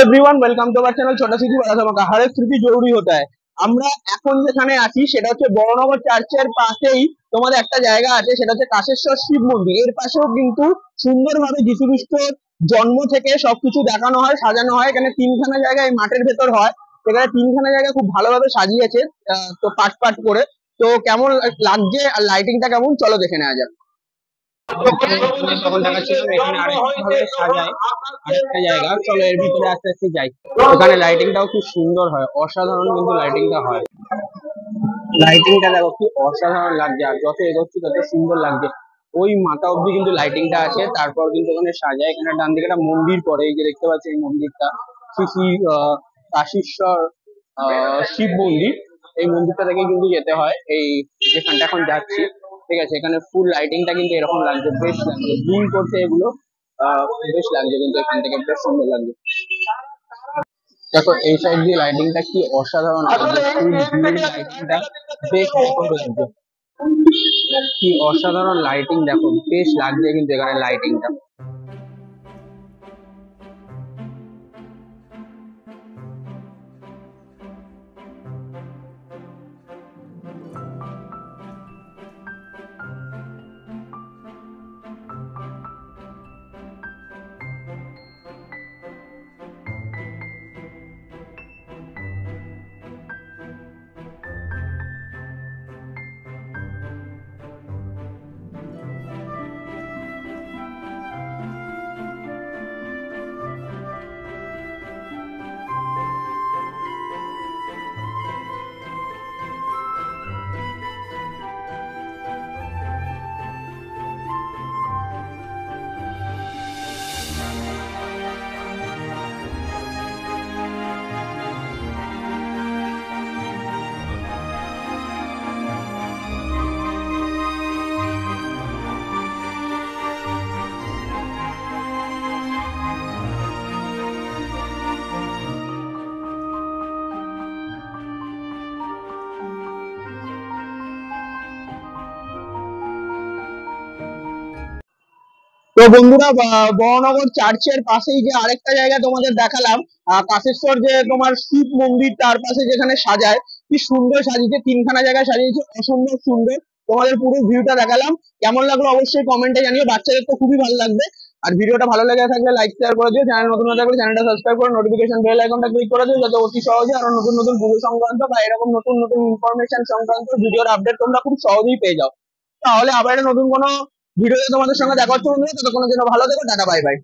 Everyone welcome to our channel छोटा city बड़ा धमाका। हर एक स्मृति जरूरी होता है। আমরা এখন যেখানে আছি সেটা হচ্ছে বড়নগর চার্চের পাশেই তোমাদের একটা জায়গা আছে, সেটা হচ্ছে কাশেশ্বর শিব মন্দির। এর পাশেও কিন্তু সুন্দরভাবে যীশু খ্রিস্টর জন্ম থেকে সবকিছু দেখানো হয়, সাজানো হয়। এখানে তিনখানা জায়গা এই মাঠের ভেতর হয়, এখানে তিনখানা জায়গা খুব ভালোভাবে সাজিয়েছে, তো পার্ট পার্ট করে। তো কেমন লাগছে আর লাইটিংটা কেমন, চলো দেখে নেওয়া যাক। তখন দেখাচ্ছিলাম এখানে আরেকভাবে সাজায় আরেকটা জায়গা, চলো এর ভিতরে আস্তে আস্তে যাই। এখানে লাইটিংটাও খুব সুন্দর হয়, অসাধারণ কিন্তু লাইটিংটা হয়। লাইটিংটা দেখো কি অসাধারণ লাগছে, আর যত এগোচ্ছি তত সুন্দর লাগছে। ওই মাথা অব্দি কিন্তু লাইটিংটা আছে, তারপর কিন্তু ওখানে সাজায়। এখানে ডান দিকে একটা মন্দির পড়ে, এই যে দেখতে পাচ্ছি এই মন্দিরটা শ্রী শ্রী কাশীশ্বর শিব মন্দির। এই মন্দিরটা থেকে কিন্তু যেতে হয় এই যেখানটা এখন যাচ্ছি, ঠিক আছে। এখানে ফুল লাইটিংটা কিন্তু এরকম লাগছে, বেশ লাগছে ব্লিং করতে, এগুলো বেশ লাগছে কিন্তু এখান থেকে বেশ সুন্দর লাগছে। দেখো এই সাইড দিয়ে লাইটিংটা কি অসাধারণ লাগছে, ফুল লাইটিংটা বেশ সুন্দর লাগছে, কি অসাধারণ লাইটিং, দেখো বেশ লাগছে কিন্তু এখানে লাইটিংটা। তো বন্ধুরা, বড়নগর চার্চের পাশেই যে আরেকটা জায়গা তোমাদের দেখালাম, কাশেশ্বর যে তোমার শিব মন্দির, তার পাশে যেখানে সাজায়, কি সুন্দর সাজিয়েছে, তিনখানা জায়গায় সাজিয়েছে, অসম্ভব সুন্দর। তোমাদের পুরো ভিউটা দেখালাম, কেমন লাগলো অবশ্যই কমেন্টে জানিও। বাচ্চাদের তো খুবই ভালো লাগবে। আর ভিডিওটা ভালো লেগে থাকলে লাইক শেয়ার করে দিও, চ্যানেল নতুন হয়ে থাকলে চ্যানেলটা সাবস্ক্রাইব করে নোটিফিকেশন বেল আইকনটা ক্লিক করে দিও, যাতে অতি সহজে আরো নতুন নতুন পুজো সংক্রান্ত বা এরকম নতুন নতুন ইনফরমেশন সংক্রান্ত ভিডিওর আপডেট তোমরা খুব সহজেই পেয়ে যাও। তাহলে আবার একটা নতুন কোনো ভিডিওতে তোমাদের সঙ্গে দেখা হচ্ছে বন্ধুরা। ততক্ষণের জন্য ভালো থেকো, টাটা বাই বাই।